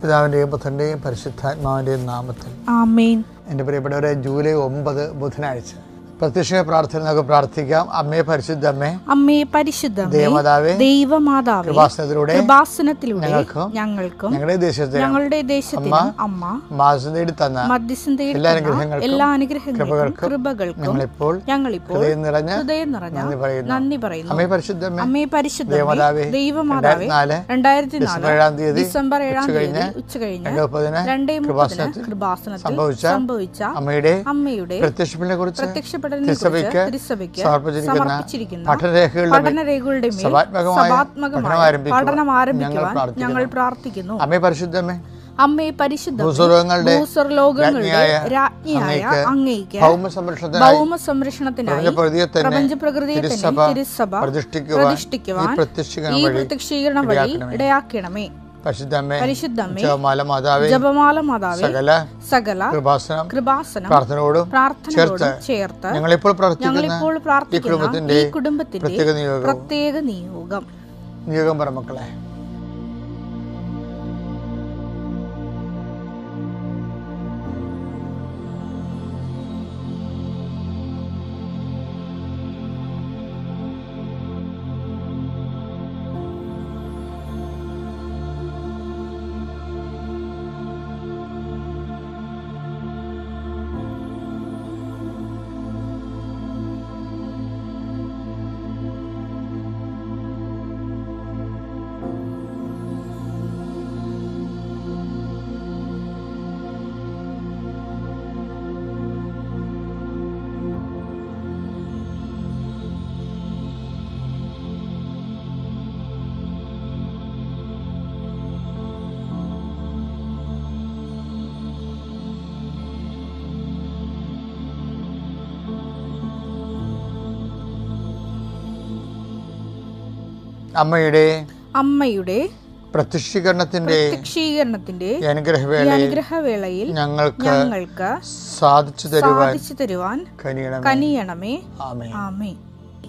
പിതാവിൻ്റെയും പുത്രൻ്റെയും പരിശുദ്ധാത്മാവിൻ്റെയും നാമത്തിൽ ആമേൻ. എൻ്റെ പ്രിയപ്പെട്ടവരെ, ജൂലൈ 9 ബുധനാഴ്ച പ്രത്യക്ഷ പ്രാർത്ഥന നമുക്ക് പ്രാർത്ഥിക്കാം. അമ്മേ പരിശുദ്ധമ്മേ, അമ്മേ പരിശുദ്ധമേ, ദേവമാതാവേ, ദൈവമാതാവേ, കൃപാസനത്തിലൂടെ ഞങ്ങൾക്കും ഞങ്ങളുടെ ദേശത്തിനും അമ്മ മധ്യസ്ഥം തേടി എല്ലാ അനുഗ്രഹങ്ങൾക്കും കൃപകൾക്കും ഞങ്ങളിപ്പോൾ ഹൃദയം നിറഞ്ഞ നന്ദി പറയുന്നു. അമ്മേ പരിശുദ്ധമ്മേ, അമ്മേ പരിശുദ്ധമേ, ദൈവമാതാവേ, 2004 ഡിസംബർ 7 ഉച്ചകഴിഞ്ഞ് 2:30 കൃപാസനത്തിൽ സംഭവിച്ച അമ്മയുടെ പ്രത്യക്ഷപ്പെടലിനെ തിരുസഭയ്ക്ക് സമർപ്പിച്ചിരിക്കുന്ന പഠനരേഖകളുടെ മേൽ സഭാത്മകമായ പഠനം ആരംഭിക്കുവാൻ ഞങ്ങൾ പ്രാർത്ഥിക്കുന്നു. അമ്മേ പരിശുദ്ധമേ, അമ്മേ പരിശുദ്ധമേ, ഭൂസ്വർലോകങ്ങളുടെ രാജ്ഞിയായ അങ്ങേയ്ക്ക് ഭൗമസംരക്ഷണത്തിനായി പ്രപഞ്ചപ്രകൃതിയെ തന്നെ തിരുസഭ പ്രതിഷ്ഠിക്കുവാൻ ഈ പ്രത്യക്ഷീകരണം വഴി ഇടയാക്കണമേ. പരിശുദ്ധമേ, ജപമാല മാതാവേ, സകല കൃപാസനം പ്രാർത്ഥനയോടും ചേർത്ത് ഞങ്ങളിപ്പോൾ പ്രാർത്ഥിക്കുന്ന ഈ കുടുംബത്തിന്റെ പ്രത്യേക നിയോഗം പറമക്കളെ. അമ്മയുടെ പ്രത്യക്ഷീകരണത്തിന്റെ അനുഗ്രഹവേളയിൽ ഞങ്ങൾക്ക് സാധിച്ചു തരുവാൻ കനിയണമേ. ആമേൻ.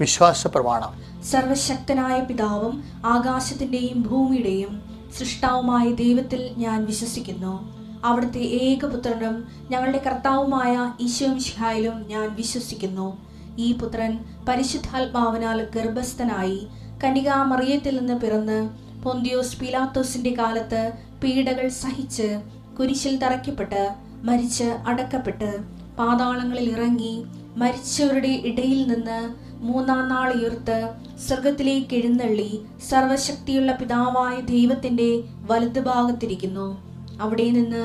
വിശ്വാസ പ്രമാണം. സർവശക്തനായ പിതാവും ആകാശത്തിന്റെയും ഭൂമിയുടെയും സൃഷ്ടാവുമായ ദൈവത്തിൽ ഞാൻ വിശ്വസിക്കുന്നു. അവിടുത്തെ ഏകപുത്രനും ഞങ്ങളുടെ കർത്താവുമായ ഈശോമിശിഹായിലും ഞാൻ വിശ്വസിക്കുന്നു. ഈ പുത്രൻ പരിശുദ്ധാത്മാവിനാൽ ഗർഭസ്ഥനായി കന്യകാമറിയത്തിൽ നിന്ന് പിറന്ന് പൊന്തിയോസ് പീലാത്തോസിന്റെ കാലത്ത് പീഡകൾ സഹിച്ച് കുരിശിൽ തറയ്ക്കപ്പെട്ട് മരിച്ച് അടക്കപ്പെട്ട് പാതാളങ്ങളിൽ ഇറങ്ങി മരിച്ചവരുടെ ഇടയിൽ നിന്ന് 3-ാം നാൾ ഉയർത്ത് സ്വർഗത്തിലേക്ക് എഴുന്നള്ളി സർവശക്തിയുള്ള പിതാവായ ദൈവത്തിന്റെ വലതുഭാഗത്തിരിക്കുന്നു. അവിടെ നിന്ന്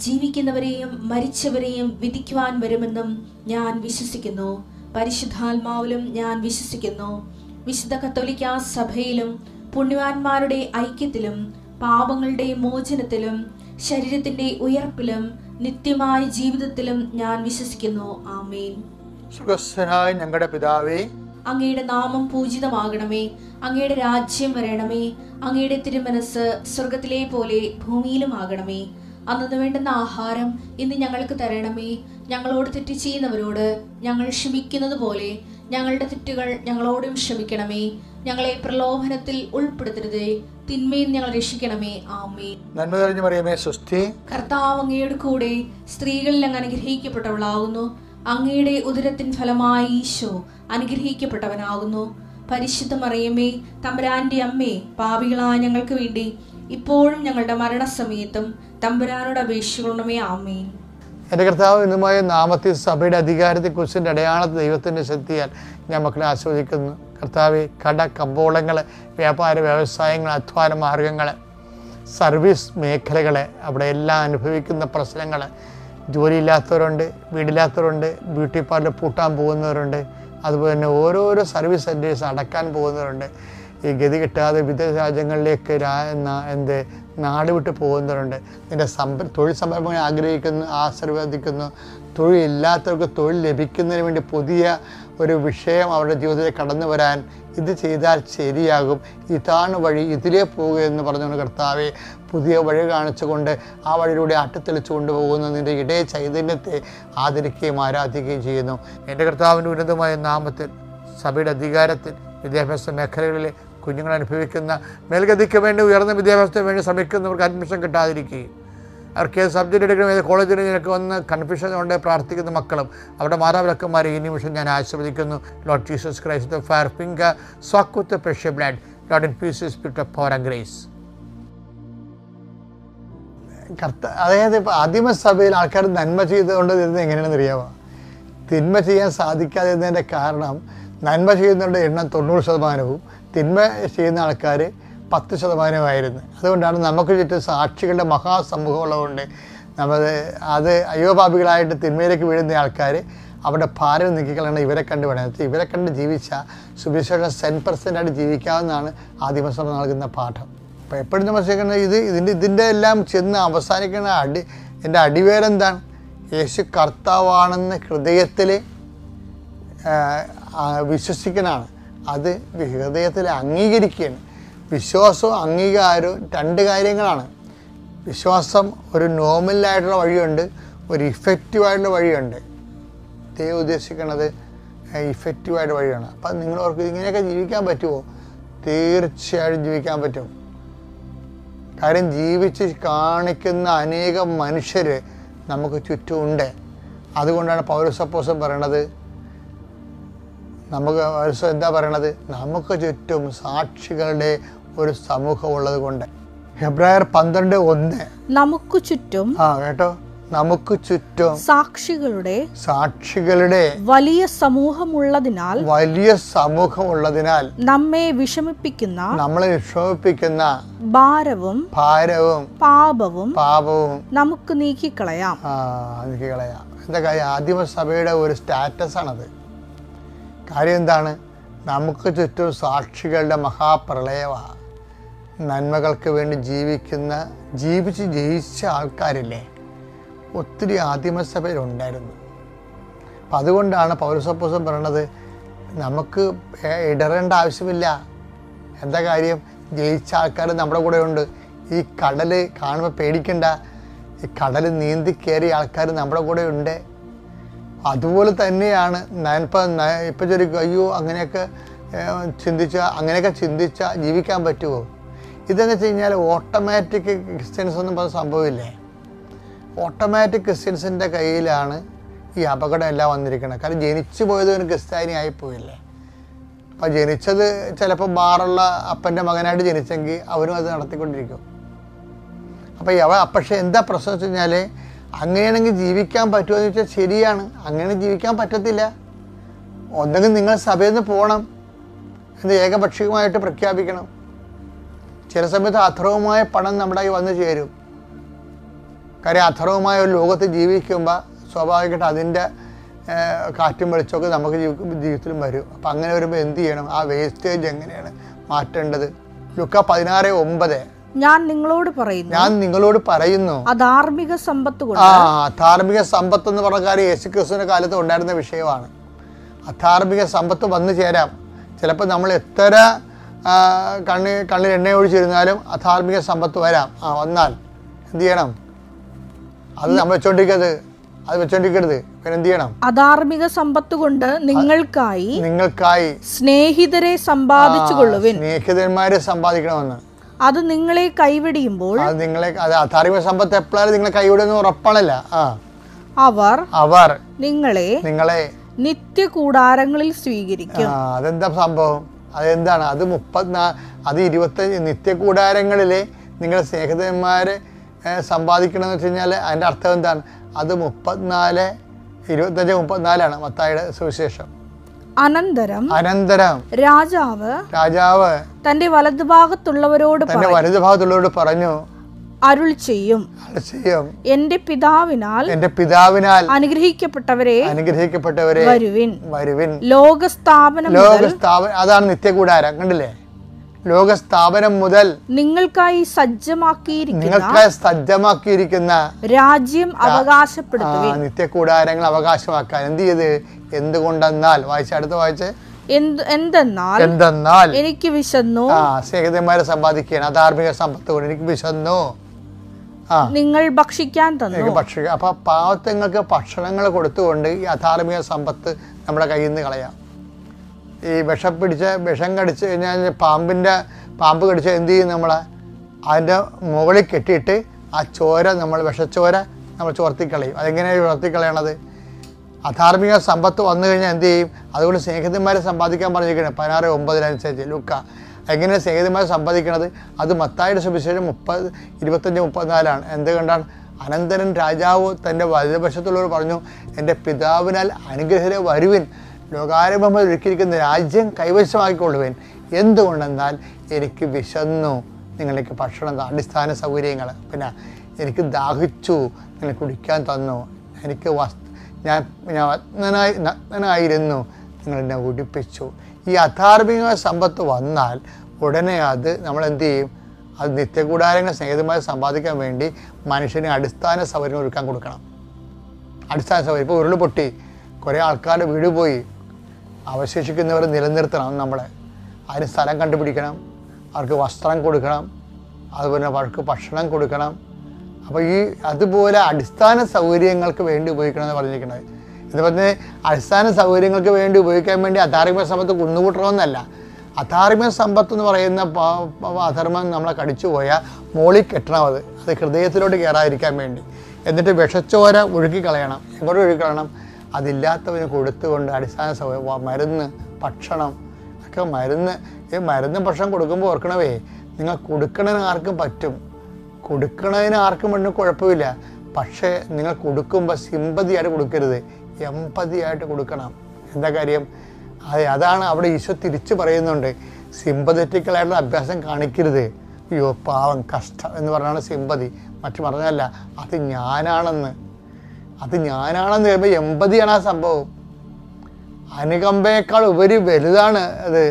ജീവിക്കുന്നവരെയും മരിച്ചവരെയും വിധിക്കുവാൻ വരുമെന്നും ഞാൻ വിശ്വസിക്കുന്നു. പരിശുദ്ധാത്മാവിലും ഞാൻ വിശ്വസിക്കുന്നു. വിശുദ്ധ കത്തോലിക്കാ സഭയിലും പുണ്യവാന്മാരുടെ ഐക്യത്തിലും പാപങ്ങളുടെ മോചനത്തിലും ശരീരത്തിന്റെ ഉയർപ്പിലും നിത്യമായ ജീവിതത്തിലും ഞാൻ വിശ്വസിക്കുന്നു. ആമേൻ. സ്വർഗ്ഗസ്ഥനായ ഞങ്ങളുടെ പിതാവേ, അങ്ങയുടെ നാമം പൂജിതമാകണമേ. അങ്ങയുടെ രാജ്യം വരണമേ. അങ്ങയുടെ തിരുമനസ് സ്വർഗത്തിലെ പോലെ ഭൂമിയിലും ആകണമേ. അന്നു വേണ്ടുന്ന ആഹാരം ഇന്ന് ഞങ്ങൾക്ക് തരണമേ. ഞങ്ങളോട് തെറ്റ് ചെയ്യുന്നവരോട് ഞങ്ങൾ ക്ഷമിക്കുന്നത് പോലെ ഞങ്ങളുടെ തെറ്റുകൾ ഞങ്ങളോടും ക്ഷമിക്കണമേ. ഞങ്ങളെ പ്രലോഭനത്തിൽ ഉൾപ്പെടുത്തരുതേ, തിന്മയിൽ ഞങ്ങൾ രക്ഷിക്കണമേ. ആമേൻ. നന്മ നിറഞ്ഞ മറിയമേ, സ്വസ്തി. കർത്താവ് അങ്ങയുടെ കൂടെ സ്ത്രീകളിൽ അങ്ങ് അനുഗ്രഹിക്കപ്പെട്ടവളാകുന്നു. അങ്ങയുടെ ഉദരത്തിൻ ഫലമായി ഈശോ അനുഗ്രഹിക്കപ്പെട്ടവനാകുന്നു. പരിശുദ്ധ മറിയമേ, തമ്പുരാന്റെ അമ്മേ, പാപികളായ ഞങ്ങൾക്ക് വേണ്ടി ഇപ്പോഴും ഞങ്ങളുടെ മരണസമയത്തും തമ്പുരാനോട് അപേക്ഷിക്കണമേ. ആമേൻ. എൻ്റെ കർത്താവ് ഇന്നുമായ നാമത്തിൽ സഭയുടെ അധികാരത്തെക്കുറിച്ചിൻ്റെ അടയാളത്തെ ദൈവത്തിൻ്റെ ശക്തിയാൽ ഞാൻ മക്കളെ ആസ്വദിക്കുന്നു. കർത്താവ് കട കമ്പോളങ്ങൾ, വ്യാപാര വ്യവസായങ്ങൾ, അധ്വാന മാർഗങ്ങൾ, സർവീസ് മേഖലകൾ, അവിടെ എല്ലാം അനുഭവിക്കുന്ന പ്രശ്നങ്ങൾ, ജോലിയില്ലാത്തവരുണ്ട്, വീടില്ലാത്തവരുണ്ട്, ബ്യൂട്ടി പാർലർ പൂട്ടാൻ പോകുന്നവരുണ്ട്, അതുപോലെ തന്നെ ഓരോരോ സർവീസ് സെൻറ്റേഴ്സ് അടക്കാൻ പോകുന്നവരുണ്ട്. ഈ ഗതി കിട്ടാതെ വിദേശ രാജ്യങ്ങളിലേക്ക് നാട് വിട്ട് പോകുന്നവരുണ്ട്. നിൻ്റെ തൊഴിൽ സംരംഭങ്ങൾ ആശീർവദിക്കുന്നു. തൊഴിലില്ലാത്തവർക്ക് തൊഴിൽ ലഭിക്കുന്നതിന് വേണ്ടി പുതിയ ഒരു വിഷയം അവരുടെ ജീവിതത്തിൽ കടന്നു വരാൻ ഇത് ചെയ്താൽ ശരിയാകും, ഇതാണ് വഴി, ഇതിലേ പോകുക എന്ന് പറഞ്ഞുകൊണ്ട് കർത്താവെ പുതിയ വഴി കാണിച്ചുകൊണ്ട് ആ വഴിയിലൂടെ അട്ടിത്തെളിച്ചു കൊണ്ടുപോകുന്ന നിൻ്റെ ഇടയ ചൈതന്യത്തെ ആദരിക്കുകയും ആരാധിക്കുകയും ചെയ്യുന്നു. എൻ്റെ കർത്താവിൻ്റെ ഉന്നതമായ നാമത്തിൽ സഭയുടെ അധികാരത്തിൽ വിദ്യാഭ്യാസ മേഖലകളിലെ കുഞ്ഞുങ്ങൾ അനുഭവിക്കുന്ന മേൽഗതിക്ക് വേണ്ടി ഉയർന്ന വിദ്യാഭ്യാസത്തിന് വേണ്ടി ശ്രമിക്കുന്നവർക്ക് അഡ്മിഷൻ കിട്ടാതിരിക്കുകയും അവർക്ക് ഏത് സബ്ജക്റ്റ് എടുക്കണം, ഏത് കോളേജിൽ നിനക്ക് വന്ന് കൺഫ്യൂഷൻ കൊണ്ട് പ്രാർത്ഥിക്കുന്ന മക്കളും അവരുടെ മാതാപിതാക്കന്മാരെ ഈ നിമിഷം ഞാൻ ആശീർവദിക്കുന്നു. Lord Jesus Christ fire finger soak with precious blood, Lord infuse spirit of power and grace. അതായത് ഇപ്പോൾ ആദിമസഭയിൽ ആൾക്കാർ നന്മ ചെയ്തുകൊണ്ട് ഇരുന്നത് എങ്ങനെയാണെന്ന് അറിയാമോ? തിന്മ ചെയ്യാൻ സാധിക്കാതിരുന്നതിൻ്റെ കാരണം നന്മ ചെയ്യുന്നവരുടെ എണ്ണം 90%, തിന്മ ചെയ്യുന്ന ആൾക്കാർ 10%. അതുകൊണ്ടാണ് നമുക്ക് ചുറ്റും സാക്ഷികളുടെ മഹാസമൂഹം ഉള്ളതുകൊണ്ട് അത് അയ്യോപാപികളായിട്ട് തിന്മയിലേക്ക് വീഴുന്ന ആൾക്കാർ അവരുടെ ഭാരം നീക്കിക്കളയണം. ഇവരെ കണ്ട് വേണം, ഇവരെ കണ്ട് ജീവിച്ചാൽ സുവിശേഷം 100% ജീവിക്കാവുന്നതാണ് ആദിമസഭ നൽകുന്ന പാഠം. അപ്പോൾ എപ്പോഴും നമ്മൾ ചെയ്യുന്നത് ഇതിൻ്റെ എല്ലാം ചെന്ന് അവസാനിക്കുന്ന എൻ്റെ അടിവേരെന്താണ്? യേശു കർത്താവാണെന്ന് ഹൃദയത്തിൽ വിശ്വസിക്കണമാണ്. അത് ഹൃദയത്തിൽ അംഗീകരിക്കുകയാണ്. വിശ്വാസവും അംഗീകാരവും 2 കാര്യങ്ങളാണ്. വിശ്വാസം ഒരു നോർമലായിട്ടുള്ള വഴിയുണ്ട്, ഒരു ഇഫക്റ്റീവായിട്ടുള്ള വഴിയുണ്ട്. ദൈവം ഉദ്ദേശിക്കുന്നത് ഇഫക്റ്റീവായിട്ട് വഴിയാണ്. അപ്പം നിങ്ങളവർക്ക് ഇങ്ങനെയൊക്കെ ജീവിക്കാൻ പറ്റുമോ? തീർച്ചയായിട്ടും ജീവിക്കാൻ പറ്റും. കാര്യം ജീവിച്ച് കാണിക്കുന്ന അനേകം മനുഷ്യർ നമുക്ക് ചുറ്റുമുണ്ട്. അതുകൊണ്ടാണ് പൗലോസ് അപ്പോസ്തലൻ പറയണത്, എന്താ പറയണത്? നമുക്ക് ചുറ്റും സാക്ഷികളുടെ ഒരു സമൂഹം ഉള്ളത് കൊണ്ട്. ഹെബ്രായർ 12:1 നമുക്ക് ചുറ്റും കേട്ടോ, നമുക്ക് ചുറ്റും സാക്ഷികളുടെ വലിയ സമൂഹമുള്ളതിനാൽ നമ്മളെ വിഷമിപ്പിക്കുന്ന ഭാരവും പാപവും നമുക്ക് നീക്കിക്കളയാം. എന്താ കാര്യം? ആദിമസഭയുടെ ഒരു സ്റ്റാറ്റസ് ആണത്. കാര്യം എന്താണ്? നമുക്ക് ചുറ്റും സാക്ഷികളുടെ മഹാപ്രളയമാണ്. നന്മകൾക്ക് വേണ്ടി ജീവിച്ച് ജയിച്ച ആൾക്കാരില്ലേ, ഒത്തിരി ആദിമസഭയിലുണ്ടായിരുന്നു. അപ്പം അതുകൊണ്ടാണ് പൗലോസ് അപ്പോസ്തലൻ പറയണത്, നമുക്ക് ഇടറേണ്ട ആവശ്യമില്ല. എന്താ കാര്യം? ജയിച്ച ആൾക്കാർ നമ്മുടെ കൂടെ ഉണ്ട്. ഈ കടൽ കാണുമ്പോൾ പേടിക്കണ്ട. ഈ കടൽ നീന്തി കയറിയ ആൾക്കാർ നമ്മുടെ കൂടെ ഉണ്ട്. അതുപോലെ തന്നെയാണ് ഇപ്പം ചോദിക്കും, അയ്യോ അങ്ങനെയൊക്കെ ചിന്തിച്ചാൽ ജീവിക്കാൻ പറ്റുമോ? ഇതെന്ന് വെച്ച് കഴിഞ്ഞാൽ ഓട്ടോമാറ്റിക് ക്രിസ്ത്യൻസ് ഒന്നും പറഞ്ഞ സംഭവമില്ലേ. ഓട്ടോമാറ്റിക് ക്രിസ്ത്യൻസിൻ്റെ കയ്യിലാണ് ഈ അപകടം എല്ലാം വന്നിരിക്കുന്നത്. കാരണം ജനിച്ചു പോയത് ഒരു ക്രിസ്ത്യാനി ആയിപ്പോയില്ലേ. അപ്പോൾ ജനിച്ചത് ചിലപ്പോൾ ബാറുള്ള അപ്പൻ്റെ മകനായിട്ട് ജനിച്ചെങ്കിൽ അവരും അത് നടത്തിക്കൊണ്ടിരിക്കും. അപ്പോൾ പക്ഷേ എന്താ പ്രശ്നം വെച്ച് കഴിഞ്ഞാൽ, അങ്ങനെയാണെങ്കിൽ ജീവിക്കാൻ പറ്റുമോ എന്ന് ചോദിച്ചാൽ ശരിയാണ്, അങ്ങനെ ജീവിക്കാൻ പറ്റത്തില്ല. ഒന്നെങ്കിൽ നിങ്ങൾ സഭയിൽ നിന്ന് പോകണം, എന്ന് ഏകപക്ഷീയമായിട്ട് പ്രഖ്യാപിക്കണം. ചില സമയത്ത് അധർവമായ പണം നമ്മുടെ കയ്യിൽ വന്നു ചേരും. കാര്യം അധർവമായ ഒരു ലോകത്ത് ജീവിക്കുമ്പോൾ സ്വാഭാവികമായിട്ട് അതിൻ്റെ കാറ്റും വെളിച്ചമൊക്കെ നമുക്ക് ജീവിതത്തിലും വരും. അപ്പം അങ്ങനെ വരുമ്പോൾ എന്ത് ചെയ്യണം? ആ വേസ്റ്റേജ് എങ്ങനെയാണ് മാറ്റേണ്ടത്? ലൂക്കാ 16:9 ഞാൻ നിങ്ങളോട് പറയുന്നു അധാർമിക സമ്പത്ത് എന്ന് പറഞ്ഞ കാര്യം യേശുക്രിസ്തുവിന്റെ കാലത്ത് ഉണ്ടായിരുന്ന വിഷയമാണ്. അധാർമിക സമ്പത്ത് വന്നു ചേരാം. ചിലപ്പോൾ നമ്മൾ എത്ര കണ്ണിൽ എണ്ണ ഒഴിച്ചിരുന്നാലും അധാർമിക സമ്പത്ത് വരാം. വന്നാൽ എന്ത് ചെയ്യണം? അത് നമ്മൾ വെച്ചോണ്ടിരിക്കരുത്. പിന്നെ എന്ത് ചെയ്യണം? അധാർമിക സമ്പത്ത് കൊണ്ട് നിങ്ങൾക്കായി സ്നേഹിതരെ സമ്പാദിച്ചുകൊള്ളുവിൻ. സ്നേഹിതന്മാരെ സമ്പാദിക്കണമെന്ന്. അത് നിങ്ങളെ കൈവിടിയുമ്പോൾ അധാർമിക സമ്പത്ത് എപ്പോഴും നിങ്ങളെ കൈവിടുന്ന ഉറപ്പാണല്ല. അവർ നിങ്ങളെ നിത്യകൂടാരങ്ങളിൽ സ്വീകരിക്കും. അതെന്താ സംഭവം? അതെന്താണ്? അത് 25 നിത്യകൂടാരങ്ങളിലെ നിങ്ങളുടെ സ്നേഹിതന്മാരെ സമ്പാദിക്കണമെന്ന് വെച്ച് കഴിഞ്ഞാൽ അതിൻ്റെ അർത്ഥം എന്താണ്? അത് 25-34 മത്തായിയുടെ സുവിശേഷം. അനന്തരം രാജാവ് തന്റെ വലതുഭാഗത്തുള്ളവരോട് പറഞ്ഞു, അരുൾ ചെയ്യും, എന്റെ പിതാവിനാൽ അനുഗ്രഹിക്കപ്പെട്ടവരെ വരുവിൻ. ലോകസ്ഥാപനം അതാണ് നിത്യകൂടാരം. കണ്ടില്ലേ? ലോകസ്ഥാപനം മുതൽ നിങ്ങൾക്കായി സജ്ജമാക്കിയിരിക്കുന്ന രാജ്യം അവകാശപ്പെടുത്തുവിൻ. നിത്യകൂടാരങ്ങൾ അവകാശമാക്കാൻ എന്ത് ചെയ്ത്? എന്തുകൊണ്ടെന്നാൽ അടുത്ത വായിച്ച് എന്തെന്നാൽ എനിക്ക് വിശന്നു. സ്നേഹിതന്മാരെ സമ്പാദിക്കുകയാണ്. അധാർമിക സമ്പത്ത് കൊണ്ട് എനിക്ക് വിശന്നു, നിങ്ങൾ ഭക്ഷിക്കാൻ തന്നു. അപ്പൊ പാവത്തങ്ങൾക്ക് ഭക്ഷണങ്ങൾ കൊടുത്തുകൊണ്ട് ഈ അധാർമിക സമ്പത്ത് നമ്മുടെ കയ്യിൽ നിന്ന് കളയാം. ഈ വിഷം കടിച്ച് കഴിഞ്ഞാൽ പാമ്പ് കടിച്ച് എന്ത് ചെയ്യും നമ്മൾ? അതിൻ്റെ മുകളിൽ കെട്ടിയിട്ട് ആ ചോര വിഷച്ചോര നമ്മൾ ചോർത്തിക്കളയും. അതെങ്ങനെയാണ് ചോർത്തിക്കളയണത്? അധാർമിക സമ്പത്ത് വന്നു കഴിഞ്ഞാൽ എന്ത് ചെയ്യും? അതുകൊണ്ട് സ്നേഹിതന്മാരെ സമ്പാദിക്കാൻ പറഞ്ഞിരിക്കുന്നത് 16:9 ലൂക്ക. എങ്ങനെയാണ് സ്നേഹിതന്മാരെ സമ്പാദിക്കണത്? അത് മത്തായിയുടെ സുവിശേഷം 25:34 എന്തുകൊണ്ടാണ്? അനന്തരൻ രാജാവ് തൻ്റെ വലതുവശത്തുള്ളവർ പറഞ്ഞു, എൻ്റെ പിതാവിനാൽ അനുഗ്രഹീതരെ വരുവിൻ, ലോകാരംഭം ഒരുക്കിയിരിക്കുന്ന രാജ്യം കൈവശമാക്കിക്കൊള്ളുവിൻ. എന്തുകൊണ്ടെന്നാൽ എനിക്ക് വിശന്നു, നിങ്ങൾക്ക് ഭക്ഷണം, അടിസ്ഥാന സൗകര്യങ്ങൾ, പിന്നെ എനിക്ക് ദാഹിച്ചു, നിങ്ങൾ കുടിക്കാൻ തന്നു, എനിക്ക് ഞാൻ നഗ്നനായിരുന്നു, നിങ്ങളെന്നെ ഉടുപ്പിച്ചു. ഈ അധാർമിക സമ്പത്ത് വന്നാൽ ഉടനെ അത് നമ്മൾ എന്ത് ചെയ്യും? അത് നിത്യകൂടാരങ്ങൾ സ്നേഹിതമായി സമ്പാദിക്കാൻ വേണ്ടി മനുഷ്യന് അടിസ്ഥാന സൗകര്യം ഒരുക്കാൻ കൊടുക്കണം. അടിസ്ഥാന സൗകര്യം. ഇപ്പോൾ ഉരുൾ പൊട്ടി, കുറേ ആൾക്കാരുടെ വീട് പോയി, അവശേഷിക്കുന്നവർ നിലനിർത്തണം. നമ്മളെ അതിന് സ്ഥലം കണ്ടുപിടിക്കണം, അവർക്ക് വസ്ത്രം കൊടുക്കണം, അതുപോലെ അവർക്ക് ഭക്ഷണം കൊടുക്കണം. അപ്പോൾ ഈ അതുപോലെ അടിസ്ഥാന സൗകര്യങ്ങൾക്ക് വേണ്ടി ഉപയോഗിക്കണമെന്ന് പറഞ്ഞിരിക്കുന്നത്. എന്ന് പറഞ്ഞാൽ അടിസ്ഥാന സൗകര്യങ്ങൾക്ക് വേണ്ടി ഉപയോഗിക്കാൻ വേണ്ടി അധാർമിക സമ്പത്ത് കുന്നുകൂട്ടണമെന്നല്ല. അധാർമിക സമ്പത്ത് എന്ന് പറയുന്ന അധർമ്മം നമ്മളെ കടിച്ചു പോയാൽ മോളിൽ കെട്ടണം. അത് ഹൃദയത്തിലോട്ട് കയറാതിരിക്കാൻ വേണ്ടി. എന്നിട്ട് വിഷച്ചോര ഒഴുക്കിക്കളയണം. എങ്ങോട്ട് ഒഴുക്കിക്കളയണം? അതില്ലാത്തവന് കൊടുത്തുകൊണ്ട് അടിസ്ഥാന സൗകര്യം, മരുന്ന്, ഭക്ഷണം ഒക്കെ. ഈ മരുന്ന് ഭക്ഷണം കൊടുക്കുമ്പോൾ ഓർക്കണവേ, നിങ്ങൾ കൊടുക്കണതിന് ആർക്കും പറ്റും, കൊടുക്കണതിന് ആർക്കും വേണ്ടി കുഴപ്പമില്ല. പക്ഷേ നിങ്ങൾ കൊടുക്കുമ്പോൾ സിമ്പതിയായിട്ട് കൊടുക്കരുത്, എമ്പതിയായിട്ട് കൊടുക്കണം. എന്താ കാര്യം? അതാണ് അവിടെ ഈശോ തിരിച്ചു പറയുന്നുണ്ട്. സിമ്പതറ്റിക്കലായിട്ടുള്ള അഭ്യാസം കാണിക്കരുത്. അയ്യോ പാവം കഷ്ടം എന്ന് പറഞ്ഞാണ് സിമ്പതി. മറ്റു പറഞ്ഞല്ല, അത് ഞാനാണെന്ന് പറയുമ്പോൾ എമ്പതിയാണ് ആ സംഭവം. അനുകമ്പയേക്കാൾ ഉപരി വലുതാണ് അത്.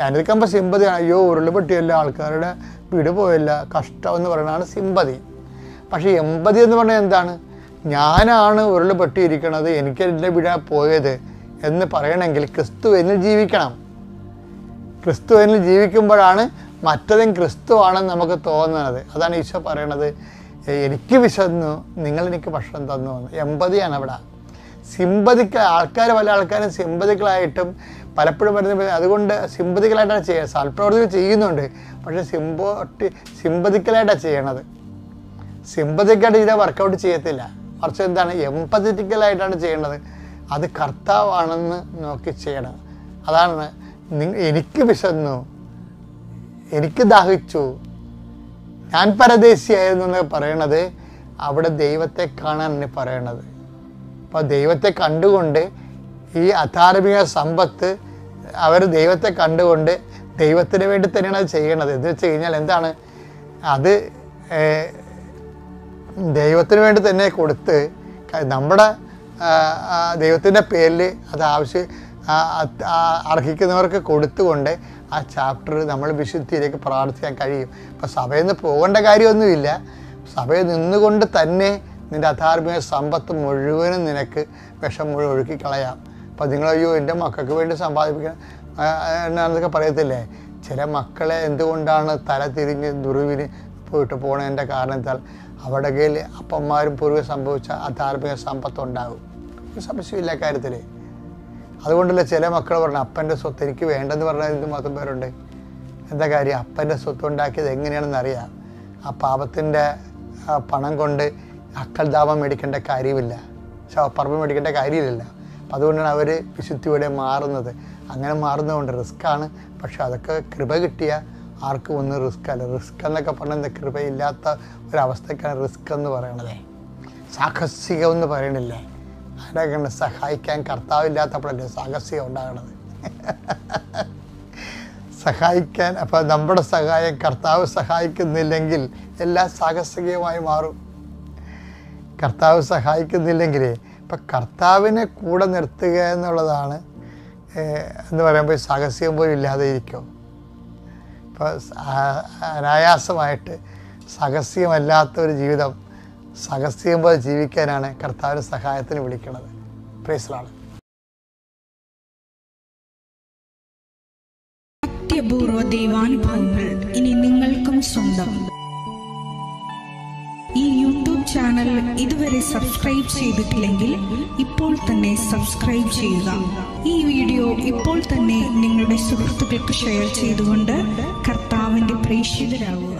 അനുകമ്പ സിമ്പതിയാണ്. അയ്യോ ഉരുളുപൊട്ടിയല്ല, ആൾക്കാരുടെ വീട് പോയല്ല, കഷ്ടം എന്ന് പറയുന്നതാണ് സിമ്പതി. പക്ഷേ എമ്പതി എന്ന് പറഞ്ഞാൽ എന്താണ്? ഞാനാണ് ഉരുളുപൊട്ടിയിരിക്കണത്, എനിക്ക് എൻ്റെ വീട് പോയത് എന്ന് പറയണമെങ്കിൽ ക്രിസ്തു എന്നിൽ ജീവിക്കണം. ക്രിസ്തു എന്നിൽ ജീവിക്കുമ്പോഴാണ് മറ്റതും ക്രിസ്തു ആണെന്ന് നമുക്ക് തോന്നുന്നത്. അതാണ് ഈശോ പറയണത്, എനിക്ക് വിശന്നു, നിങ്ങളെനിക്ക് ഭക്ഷണം തന്നു എന്ന്. എമ്പതിയാണ് അവിടെ. പല ആൾക്കാരും സിമ്പതികളായിട്ടും പലപ്പോഴും വരുന്ന, അതുകൊണ്ട് സിമ്പതിക്കലായിട്ടാണ് ചെയ്യുക. സൽപ്രവർത്തികൾ ചെയ്യുന്നുണ്ട്, പക്ഷേ സിമ്പതിക്കലായിട്ടാണ് ചെയ്യണത്. സിമ്പതിക്കായിട്ട് ഇതിനെ വർക്കൗട്ട് ചെയ്യത്തില്ല. മറിച്ച് എന്താണ്? എമ്പതറ്റിക്കലായിട്ടാണ് ചെയ്യേണ്ടത്. അത് കർത്താവാണെന്ന് നോക്കി ചെയ്യണം. അതാണ് എനിക്ക് വിശന്നു, എനിക്ക് ദാഹിച്ചു, ഞാൻ പരദേശിയായിരുന്നു എന്നൊക്കെ പറയണത്. അവിടെ ദൈവത്തെ കാണാനാണ് പറയണത്. അപ്പോൾ ദൈവത്തെ കണ്ടുകൊണ്ട് ഈ അധാർമിക സമ്പത്ത് അവർ ദൈവത്തെ കണ്ടുകൊണ്ട് ദൈവത്തിന് വേണ്ടി തന്നെയാണ് അത് ചെയ്യണത്. എന്ന് വെച്ച് കഴിഞ്ഞാൽ എന്താണ്? അത് ദൈവത്തിന് വേണ്ടി തന്നെ കൊടുത്ത് നമ്മുടെ ദൈവത്തിൻ്റെ പേരിൽ അത് അർഹിക്കുന്നവർക്ക് കൊടുത്തുകൊണ്ട് ആ ചാപ്റ്റർ നമ്മൾ വിശുദ്ധിയിലേക്ക് പ്രാർത്ഥിക്കാൻ കഴിയും. ഇപ്പോൾ സഭയിൽ നിന്ന് പോകേണ്ട കാര്യമൊന്നുമില്ല. സഭയിൽ നിന്നുകൊണ്ട് തന്നെ നിൻ്റെ അധാർമിക സമ്പത്ത് മുഴുവനും നിനക്ക് വിഷം മുഴുവൻ ഒഴുക്കിക്കളയാം. അപ്പോൾ നിങ്ങളയ്യോ എൻ്റെ മക്കൾക്ക് വേണ്ടി സമ്പാദിപ്പിക്കണം എന്നൊക്കെ പറയത്തില്ലേ? ചില മക്കളെ എന്തുകൊണ്ടാണ് തല തിരിഞ്ഞ് ദുർവിന് പോണതിൻ്റെ കാരണത്താൽ അവിടെ കയ്യിൽ അപ്പന്മാരും പൂർവ്വം സംഭവിച്ച അധാർമിക സമ്പത്തുണ്ടാകും. സംശയമില്ല കാര്യത്തിൽ. അതുകൊണ്ടല്ലേ ചില മക്കൾ പറഞ്ഞു അപ്പൻ്റെ സ്വത്ത് എനിക്ക് വേണ്ടെന്ന് പറഞ്ഞാൽ മാത്രം പേരുണ്ട്. എന്താ കാര്യം? അപ്പൻ്റെ സ്വത്ത് ഉണ്ടാക്കിയത് എങ്ങനെയാണെന്ന് അറിയാം. ആ പാപത്തിൻ്റെ പണം കൊണ്ട് അക്കൽദാപം മേടിക്കേണ്ട കാര്യമില്ല, ശവപ്പറമ്പ് മേടിക്കേണ്ട കാര്യമില്ല. അപ്പം അതുകൊണ്ടാണ് അവർ വിശുദ്ധിയോടെ മാറുന്നത്. അങ്ങനെ മാറുന്നതുകൊണ്ട് റിസ്ക്കാണ്. പക്ഷെ അതൊക്കെ കൃപ കിട്ടിയ ആർക്കും ഒന്നും റിസ്ക് അല്ല. റിസ്ക് എന്നൊക്കെ പറഞ്ഞാൽ കൃപയില്ലാത്ത ഒരവസ്ഥയ്ക്കാണ് റിസ്ക് എന്ന് പറയണത്. സാഹസികം എന്ന് പറയണില്ലേ? ആരൊക്കെ സഹായിക്കാൻ കർത്താവില്ലാത്തപ്പോഴല്ലേ സാഹസികം ഉണ്ടാകണത്. സഹായിക്കാൻ അപ്പോൾ നമ്മുടെ സഹായം കർത്താവ് സഹായിക്കുന്നില്ലെങ്കിൽ എല്ലാം സാഹസികമായി മാറും. കർത്താവ് സഹായിക്കുന്നില്ലെങ്കിൽ ഇപ്പം കർത്താവിനെ കൂടെ നിർത്തുക എന്നുള്ളതാണ് എന്ന് പറയുമ്പോൾ സാഹസികം പോലും ഇല്ലാതെ ഇരിക്കും. ഇപ്പോൾ അനായാസമായിട്ട് സാഹസികമല്ലാത്തൊരു ജീവിതം സാഹസികം പോലെ ജീവിക്കാനാണ് കർത്താവിൻ്റെ സഹായത്തിന് വിളിക്കുന്നത്. Praise the Lord. അത്യപൂർവ ദൈവാനുഭവങ്ങൾ ഇനി നിങ്ങൾക്കും സ്വന്തം. ഈ യൂട്യൂബ് ചാനൽ ഇതുവരെ സബ്സ്ക്രൈബ് ചെയ്തിട്ടില്ലെങ്കിൽ ഇപ്പോൾ തന്നെ സബ്സ്ക്രൈബ് ചെയ്യുക. ഈ വീഡിയോ ഇപ്പോൾ തന്നെ നിങ്ങളുടെ സുഹൃത്തുക്കൾക്ക് ഷെയർ ചെയ്തുകൊണ്ട് കർത്താവിൻ്റെ പ്രേക്ഷിതരാകുക.